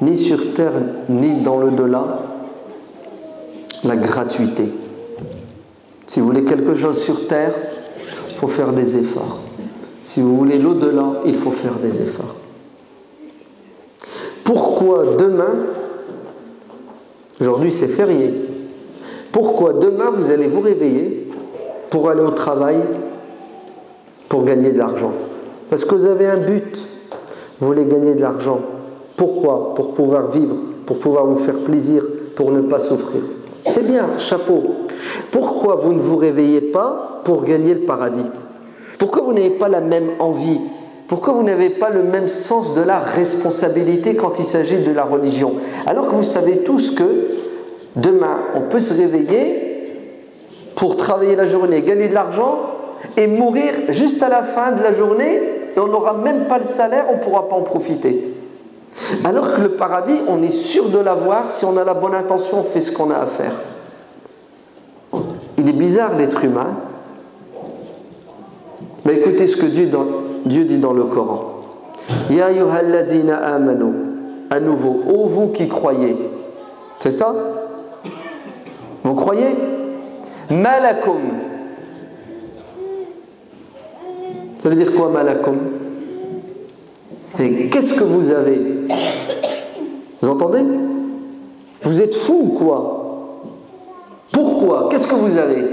Ni sur terre, ni dans l'au-delà, la gratuité. Si vous voulez quelque chose sur terre, il faut faire des efforts. Si vous voulez l'au-delà, il faut faire des efforts. Pourquoi demain, aujourd'hui c'est férié, pourquoi demain vous allez vous réveiller pour aller au travail, pour gagner de l'argent? Parce que vous avez un but, vous voulez gagner de l'argent. Pourquoi? Pour pouvoir vivre, pour pouvoir vous faire plaisir, pour ne pas souffrir. C'est bien, chapeau. Pourquoi vous ne vous réveillez pas pour gagner le paradis? Pourquoi vous n'avez pas la même envie? Pourquoi vous n'avez pas le même sens de la responsabilité quand il s'agit de la religion? Alors que vous savez tous que Demain, on peut se réveiller pour travailler la journée, gagner de l'argent et mourir juste à la fin de la journée et on n'aura même pas le salaire, on ne pourra pas en profiter. Alors que le paradis, on est sûr de l'avoir, si on a la bonne intention, on fait ce qu'on a à faire. Il est bizarre l'être humain. Mais écoutez ce que Dieu dit dans le Coran. Ya ayyuhalladhina amanu, à nouveau, ô vous qui croyez. C'est ça? Vous croyez? Malakum. Ça veut dire quoi, malakum? Et qu'est-ce que vous avez? Vous entendez? Vous êtes fou ou quoi? Pourquoi? Qu'est-ce que vous avez?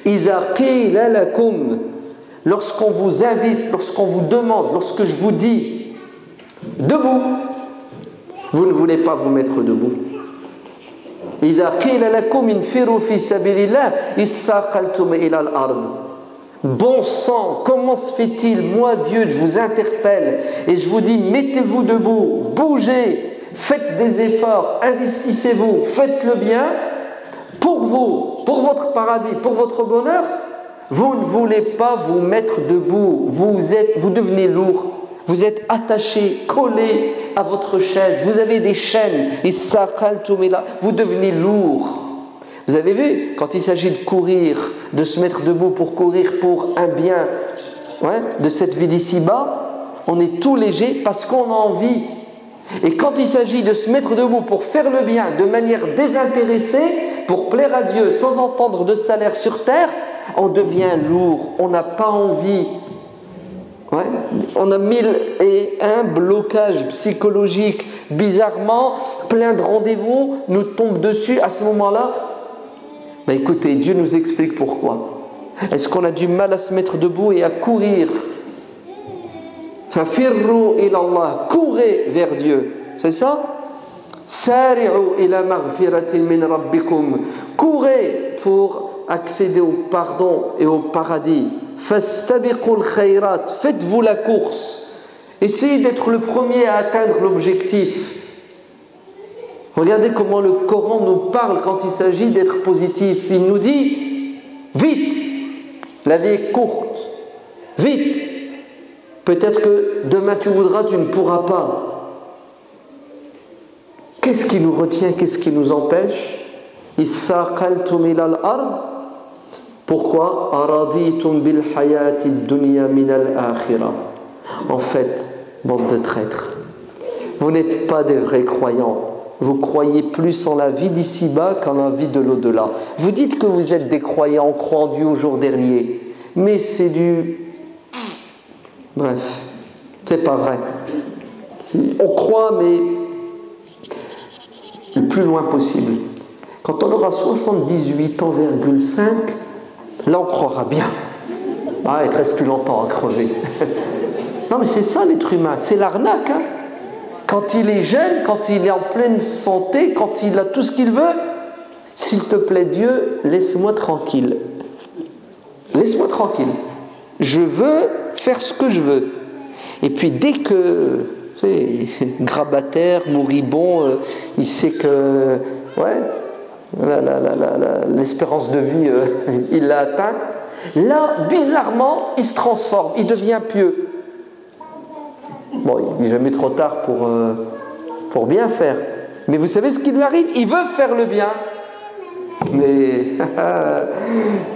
Idha qila lakum, lorsqu'on vous invite, lorsqu'on vous demande, lorsque je vous dis debout, vous ne voulez pas vous mettre debout. Idha qila lakum infiru fi sabilillah issaqaltum ila al-ard. Bon sang, comment se fait-il, moi Dieu, je vous interpelle et je vous dis mettez-vous debout, bougez, faites des efforts, investissez-vous, faites le bien pour vous, pour votre paradis, pour votre bonheur. Vous ne voulez pas vous mettre debout, vous devenez lourd, vous êtes attaché, collé à votre chaise, vous avez des chaînes, vous devenez lourd. Vous avez vu, quand il s'agit de courir, de se mettre debout pour courir pour un bien de cette vie d'ici-bas, on est tout léger parce qu'on a envie. Et quand il s'agit de se mettre debout pour faire le bien de manière désintéressée, pour plaire à Dieu sans entendre de salaire sur terre, on devient lourd, on n'a pas envie. On a 1001 blocages psychologiques, bizarrement, plein de rendez-vous nous tombent dessus à ce moment-là. Ben écoutez, Dieu nous explique pourquoi. Est-ce qu'on a du mal à se mettre debout et à courir? Fafirru ilallah, courez vers Dieu, c'est ça? Sari'u ila maghfiratin min rabbikum, courez pour accéder au pardon et au paradis. Fastabiqul khayrat, faites-vous la course. Essayez d'être le premier à atteindre l'objectif. Regardez comment le Coran nous parle quand il s'agit d'être positif. Il nous dit, vite, la vie est courte, vite. Peut-être que demain tu voudras, tu ne pourras pas. Qu'est-ce qui nous retient, qu'est-ce qui nous empêche? Issaqaltum ila al-ard. Pourquoi? Araditum bil hayati dunya min al-akhirah. En fait, bande de traîtres, vous n'êtes pas des vrais croyants. Vous croyez plus en la vie d'ici-bas qu'en la vie de l'au-delà. Vous dites que vous êtes des croyants, on croit en Dieu au jour dernier. Mais c'est du... Bref, c'est pas vrai. On croit, mais le plus loin possible. Quand on aura 78 ans, là on croira bien. Ah, il ne reste plus longtemps à crever. Non mais c'est ça l'être humain, c'est l'arnaque. Hein. Quand il est jeune, quand il est en pleine santé, quand il a tout ce qu'il veut, s'il te plaît Dieu, laisse-moi tranquille. Laisse-moi tranquille. Je veux faire ce que je veux. Et puis dès que, tu sais, grabataire, moribond, il sait que, l'espérance de vie, il l'a atteint. Là, bizarrement, il se transforme, il devient pieux. Bon, il n'est jamais trop tard pour bien faire. Mais vous savez ce qui lui arrive? Il veut faire le bien. Mais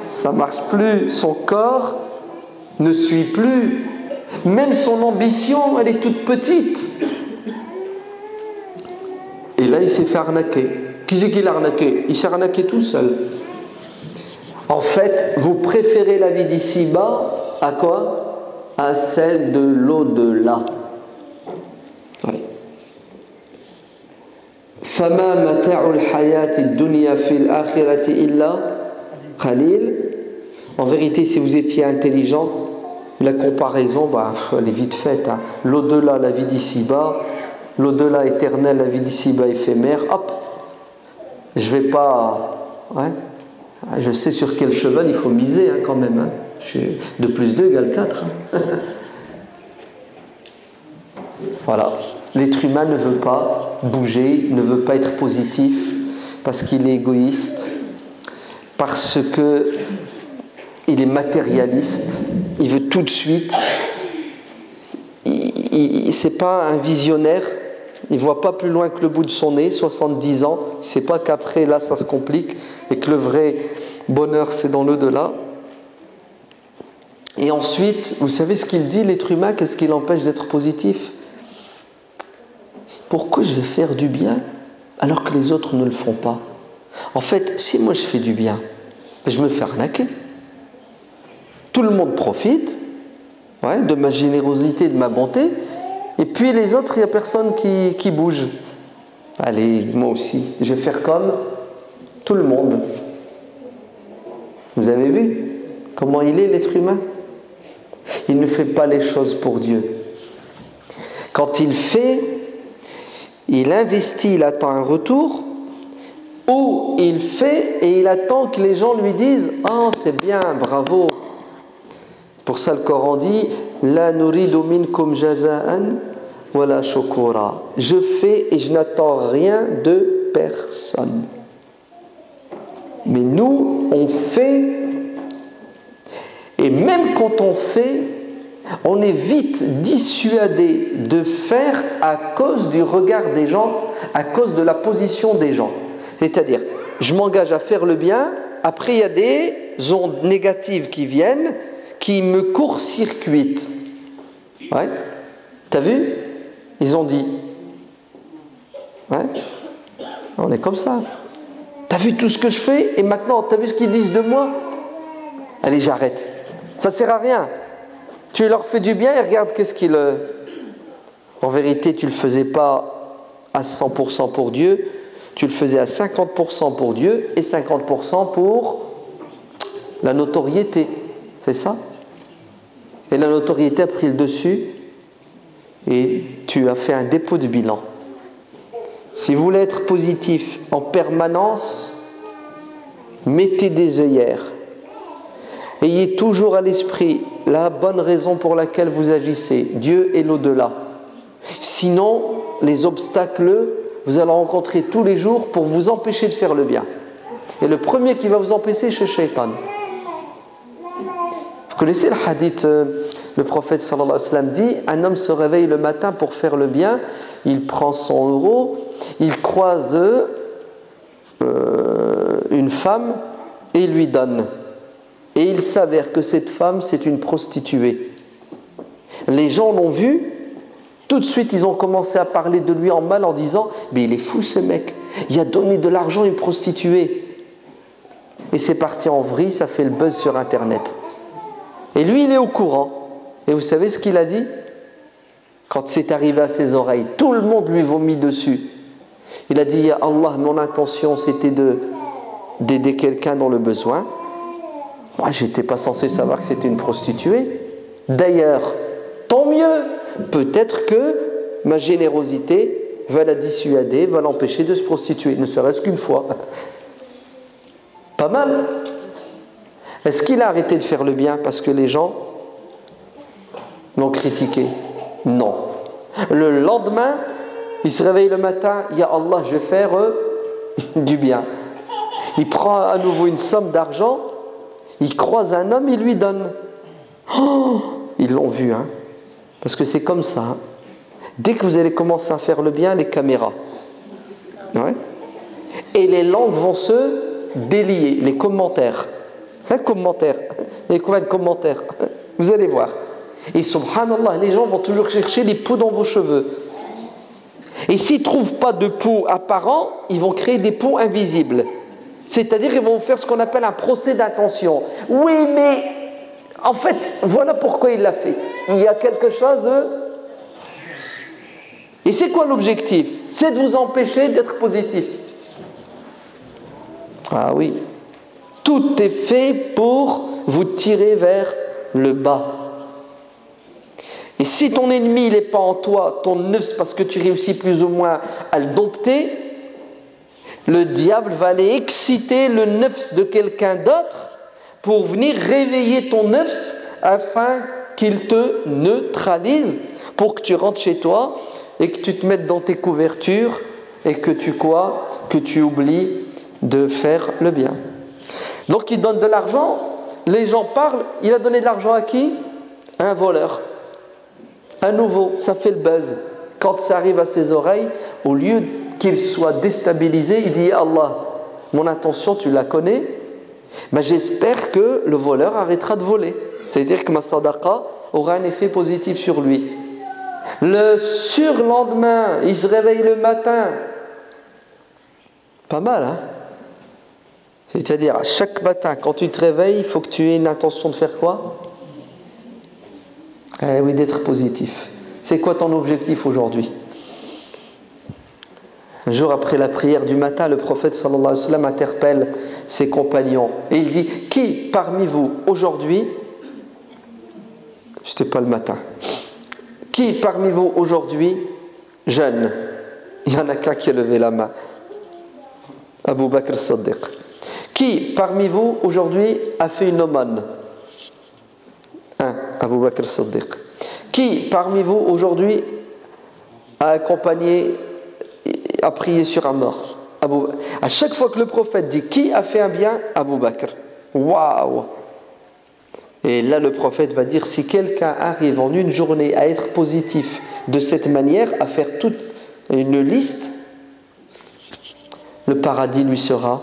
ça ne marche plus. Son corps ne suit plus. Même son ambition, elle est toute petite. Et là, il s'est fait arnaquer. Qui c'est qui l'a arnaqué? Il s'est arnaqué tout seul. En fait, vous préférez la vie d'ici-bas à quoi? À celle de l'au-delà. فَمَا مَتَاعُ الْحَيَاةِ الدُّنْيَا فِي الْآخِرَةِ إِلَّا قَلِيلٌ. En vérité, si vous étiez intelligent, la comparaison, elle est vite faite. Hein. L'au-delà, la vie d'ici-bas, l'au-delà éternel, la vie d'ici-bas éphémère, hop, je vais pas... je sais sur quel cheval il faut miser hein, quand même. Hein. 2 plus 2 égale 4. Hein. Voilà. L'être humain ne veut pas bouger, ne veut pas être positif. parce qu'il est égoïste, parce qu'il est matérialiste, il veut tout de suite. C'est pas un visionnaire, il ne voit pas plus loin que le bout de son nez, 70 ans, il ne sait pas qu'après là ça se complique et que le vrai bonheur c'est dans l'au-delà. Et ensuite, vous savez ce qu'il dit, l'être humain, qu'est-ce qui l'empêche d'être positif? Pourquoi je vais faire du bien alors que les autres ne le font pas? En fait, si moi je fais du bien, je me fais arnaquer. Tout le monde profite de ma générosité, de ma bonté, et puis les autres, il n'y a personne qui bouge. Allez, moi aussi, je vais faire comme tout le monde. Vous avez vu comment il est, l'être humain? Il ne fait pas les choses pour Dieu. Quand il fait, il investit, il attend un retour, ou il fait et il attend que les gens lui disent « Oh, c'est bien, bravo ». Pour ça, le Coran dit « La nuridu minkum jaza'an wala shukura ». Je fais et je n'attends rien de personne. Mais nous, on fait, et même quand on fait, on est vite dissuadé de faire à cause du regard des gens, à cause de la position des gens. C'est-à-dire, je m'engage à faire le bien, après il y a des ondes négatives qui viennent, qui me court-circuitent. Ouais. T'as vu? Ils ont dit. Ouais. On est comme ça. T'as vu tout ce que je fais et maintenant, t'as vu ce qu'ils disent de moi? Allez, j'arrête. Ça sert à rien. Tu leur fais du bien et regarde qu'est-ce qu'ils... En vérité, tu ne le faisais pas à 100% pour Dieu, tu le faisais à 50% pour Dieu et 50% pour la notoriété. C'est ça? Et la notoriété a pris le dessus et tu as fait un dépôt de bilan. Si vous voulez être positif en permanence, mettez des œillères. Ayez toujours à l'esprit la bonne raison pour laquelle vous agissez, Dieu et l'au-delà. Sinon, les obstacles, vous allez rencontrer tous les jours pour vous empêcher de faire le bien. Et le premier qui va vous empêcher, c'est Shaitan. Vous connaissez le hadith, le prophète sallallahu alayhi wa sallam dit, un homme se réveille le matin pour faire le bien, il prend 100 €, il croise une femme et il lui donne. Et il s'avère que cette femme, c'est une prostituée. Les gens l'ont vu, tout de suite ils ont commencé à parler de lui en mal en disant « Mais il est fou ce mec, il a donné de l'argent à une prostituée ». Et c'est parti en vrille, ça fait le buzz sur internet. Et lui il est au courant. Et vous savez ce qu'il a dit? Quand c'est arrivé à ses oreilles, tout le monde lui vomit dessus. Il a dit « Ya Allah, mon intention c'était d'aider quelqu'un dans le besoin. Moi, je n'étais pas censé savoir que c'était une prostituée. D'ailleurs, tant mieux. Peut-être que ma générosité va la dissuader, va l'empêcher de se prostituer, ne serait-ce qu'une fois. Pas mal. Est-ce qu'il a arrêté de faire le bien parce que les gens l'ont critiqué? Non. Le lendemain, il se réveille le matin, « Ya Allah, je vais faire du bien ». Il prend à nouveau une somme d'argent. Il croise un homme, il lui donne. Oh, ils l'ont vu, hein. Parce que c'est comme ça. Hein. Dès que vous allez commencer à faire le bien, les caméras. Ouais. Et les langues vont se délier, les commentaires. Les commentaires. Il y a combien de commentaires? Vous allez voir. Et subhanallah, les gens vont toujours chercher les poux dans vos cheveux. Et s'ils ne trouvent pas de poux apparents, ils vont créer des poux invisibles. C'est-à-dire qu'ils vont faire ce qu'on appelle un procès d'intention. Oui, mais en fait, voilà pourquoi il l'a fait. Il y a quelque chose de... Et c'est quoi l'objectif? C'est de vous empêcher d'être positif. Ah oui. Tout est fait pour vous tirer vers le bas. Et si ton ennemi n'est pas en toi, ton nefs, parce que tu réussis plus ou moins à le dompter, le diable va aller exciter le nefs de quelqu'un d'autre pour venir réveiller ton nefs afin qu'il te neutralise, pour que tu rentres chez toi et que tu te mettes dans tes couvertures et que tu oublies de faire le bien. Donc il donne de l'argent, les gens parlent, il a donné de l'argent à qui? À un voleur. À nouveau, ça fait le buzz. Quand ça arrive à ses oreilles, au lieu qu'il soit déstabilisé, il dit: Allah, mon intention tu la connais, mais j'espère que le voleur arrêtera de voler. C'est-à-dire que ma sadaqa aura un effet positif sur lui. Le surlendemain, il se réveille le matin. Pas mal, hein? C'est-à-dire, à chaque matin, quand tu te réveilles, il faut que tu aies une intention de faire quoi? Eh oui, d'être positif. C'est quoi ton objectif aujourd'hui? Un jour après la prière du matin, le prophète sallallahu alayhi wa sallam interpelle ses compagnons et il dit: qui parmi vous aujourd'hui, c'était pas le matin, qui parmi vous aujourd'hui jeûne? Il y en a qu'un qui a levé la main, Abu Bakr as-Siddiq. Qui parmi vous aujourd'hui a fait une aumône? Abu Bakr as-Siddiq. Qui parmi vous aujourd'hui a accompagné, a prié sur un mort? À chaque fois que le prophète dit qui a fait un bien, Abu Bakr. Waouh! Et là le prophète va dire: si quelqu'un arrive en une journée à être positif de cette manière, à faire toute une liste, le paradis lui sera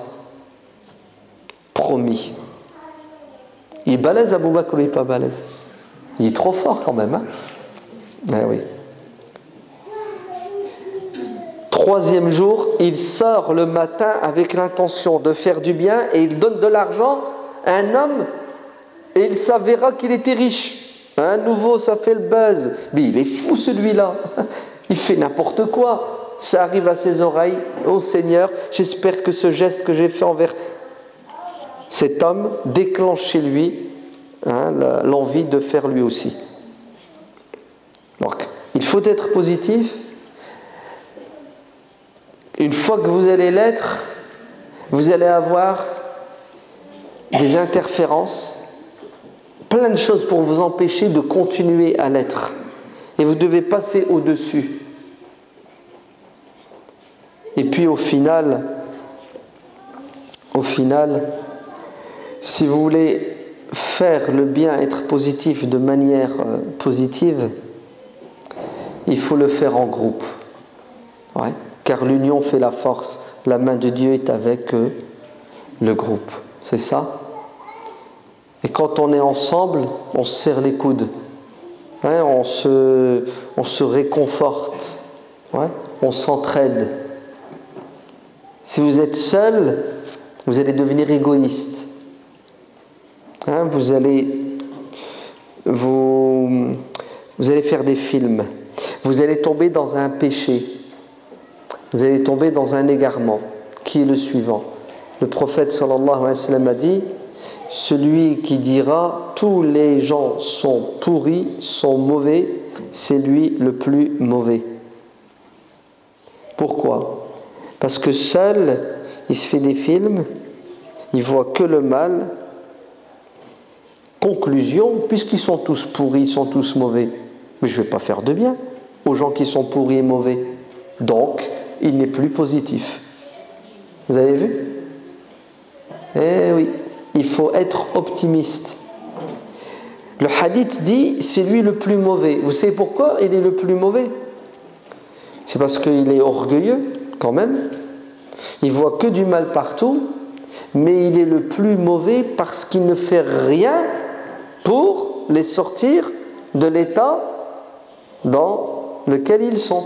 promis. Il est balèze Abu Bakr ou il n'est pas balèze? Il est trop fort quand même, hein? Eh oui. Troisième jour, il sort le matin avec l'intention de faire du bien et il donne de l'argent à un homme et il s'avéra qu'il était riche. À nouveau, ça fait le buzz. Mais il est fou celui-là. Il fait n'importe quoi. Ça arrive à ses oreilles. Oh Seigneur, j'espère que ce geste que j'ai fait envers cet homme déclenche chez lui l'envie de faire lui aussi. Donc, il faut être positif. Une fois que vous allez l'être, vous allez avoir des interférences, plein de choses pour vous empêcher de continuer à l'être. Et vous devez passer au-dessus. Et puis au final, si vous voulez faire le bien, être positif de manière positive, il faut le faire en groupe. Ouais. Car l'union fait la force. La main de Dieu est avec le groupe. C'est ça. Et quand on est ensemble, on se serre les coudes. Ouais, on se réconforte. Ouais, on s'entraide. Si vous êtes seul, vous allez devenir égoïste. Hein, vous allez faire des films. Vous allez tomber dans un péché. Vous allez tomber dans un égarement, qui est le suivant. Le prophète sallallahu alayhi wa sallam a dit: celui qui dira tous les gens sont pourris, sont mauvais, c'est lui le plus mauvais. Pourquoi? Parce que seul, il se fait des films, il voit que le mal. Conclusion, puisqu'ils sont tous pourris, ils sont tous mauvais, mais je ne vais pas faire de bien aux gens qui sont pourris et mauvais. Donc, il n'est plus positif. Vous avez vu? Eh oui, il faut être optimiste. Le hadith dit: c'est lui le plus mauvais. Vous savez pourquoi il est le plus mauvais? C'est parce qu'il est orgueilleux, quand même. Il voit que du mal partout, mais il est le plus mauvais parce qu'il ne fait rien pour les sortir de l'état dans lequel ils sont.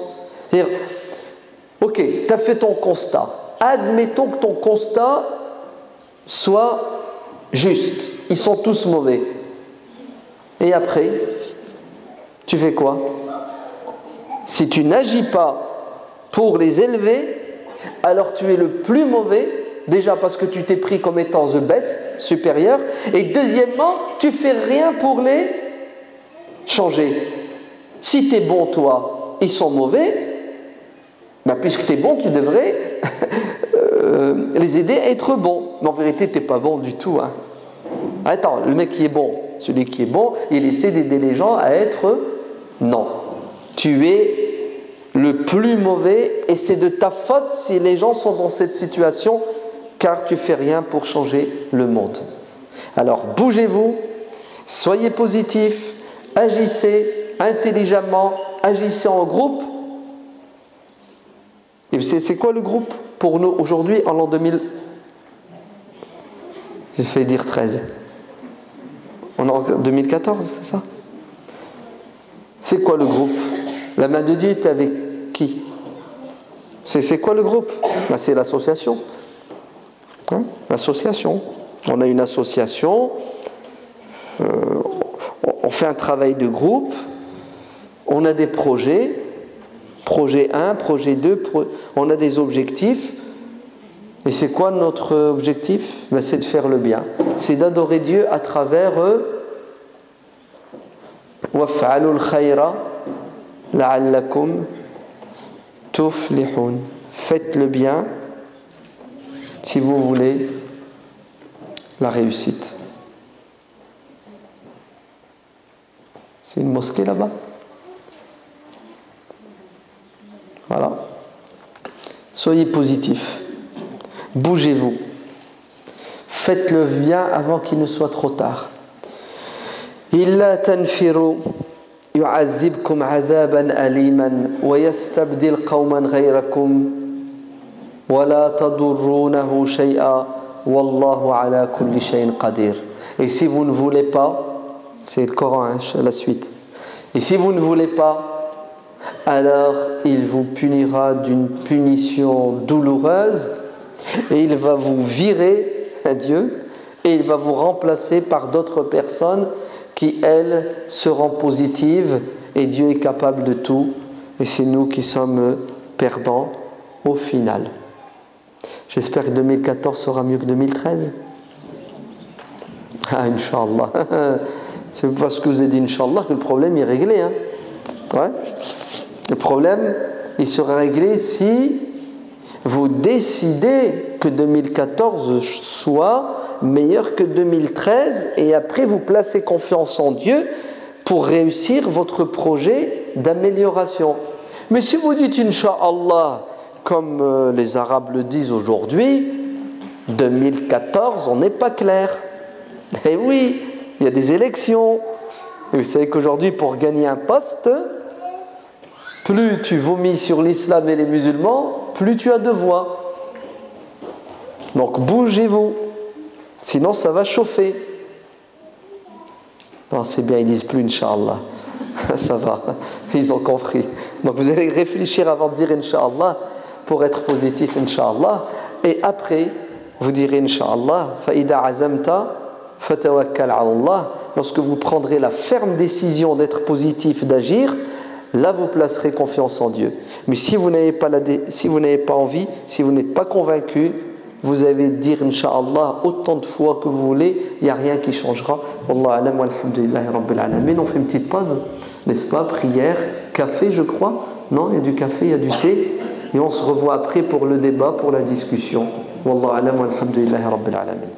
C'est-à-dire, ok, tu as fait ton constat. Admettons que ton constat soit juste. Ils sont tous mauvais. Et après, tu fais quoi? Si tu n'agis pas pour les élever, alors tu es le plus mauvais. Déjà parce que tu t'es pris comme étant the best, supérieur. Et deuxièmement, tu fais rien pour les changer. Si tu es bon, toi, ils sont mauvais. Ben, puisque tu es bon, tu devrais les aider à être bons. Mais en vérité, tu n'es pas bon du tout. Hein. Attends, le mec qui est bon, celui qui est bon, il essaie d'aider les gens à être... Non. Tu es le plus mauvais et c'est de ta faute si les gens sont dans cette situation car tu fais rien pour changer le monde. Alors bougez-vous, soyez positifs, agissez intelligemment, agissez en groupe. Et c'est quoi le groupe pour nous aujourd'hui en l'an 2000? J'ai fait dire 13. On est en 2014, c'est ça? C'est quoi le groupe? La main de Dieu est avec qui? C'est quoi le groupe? Ben, c'est l'association. Hein? L'association. On a une association, on fait un travail de groupe, on a des projets, projet 1, projet 2, on a des objectifs. Et c'est quoi notre objectif? Ben, c'est de faire le bien. C'est d'adorer Dieu à travers وَافْعَلُوا الْخَيْرَ لَعَلَّكُمْ تُفْلِحُونَ. Faites le bien si vous voulez la réussite. C'est une mosquée là-bas. Voilà. Soyez positifs. Bougez-vous. Faites le bien avant qu'il ne soit trop tard. إِلَّا تَنْفِرُوا يُعَذِّبْكُمْ عَذَابًا أَلِيمًا وَيَسْتَبْدِلْ قَوْمًا غَيْرَكُمْ وَلَا تَضُرُّونَهُ شَيْئًا وَاللَّهُ عَلَى كُلِّ شَيْءٍ قَدِيرٌ. Et si vous ne voulez pas, c'est le Coran, hein, la suite. Et si vous ne voulez pas, alors il vous punira d'une punition douloureuse et il va vous virer à Dieu et il va vous remplacer par d'autres personnes qui, elles, seront positives et Dieu est capable de tout et c'est nous qui sommes perdants au final. J'espère que 2014 sera mieux que 2013. Ah, Inch'Allah. C'est parce que vous avez dit Inch'Allah que le problème est réglé. Hein. Ouais. Le problème, il sera réglé si vous décidez que 2014 soit meilleur que 2013 et après vous placez confiance en Dieu pour réussir votre projet d'amélioration. Mais si vous dites Inch'Allah, comme les Arabes le disent aujourd'hui, 2014, on n'est pas clair. Et oui, il y a des élections. Et vous savez qu'aujourd'hui, pour gagner un poste, plus tu vomis sur l'islam et les musulmans, plus tu as de voix. Donc bougez-vous, sinon ça va chauffer. Non, c'est bien, ils disent plus Inch'Allah. Ça va, ils ont compris. Donc vous allez réfléchir avant de dire Inch'Allah pour être positif, Inch'Allah. Et après, vous direz Inch'Allah, Fa'ida azamta, fatawakkal ala Allah. Lorsque vous prendrez la ferme décision d'être positif, d'agir, là vous placerez confiance en Dieu. Mais si vous n'avez pas envie, si vous n'êtes pas convaincu, vous avez dire Inch'Allah autant de fois que vous voulez, il n'y a rien qui changera. Wallahu alam walhamdulillahi rabbil alamin. On fait une petite pause, n'est-ce pas? Prière, café je crois. Non, il y a du café, il y a du thé. Et on se revoit après pour le débat, pour la discussion. Wallahu alam walhamdulillahi rabbil alamin.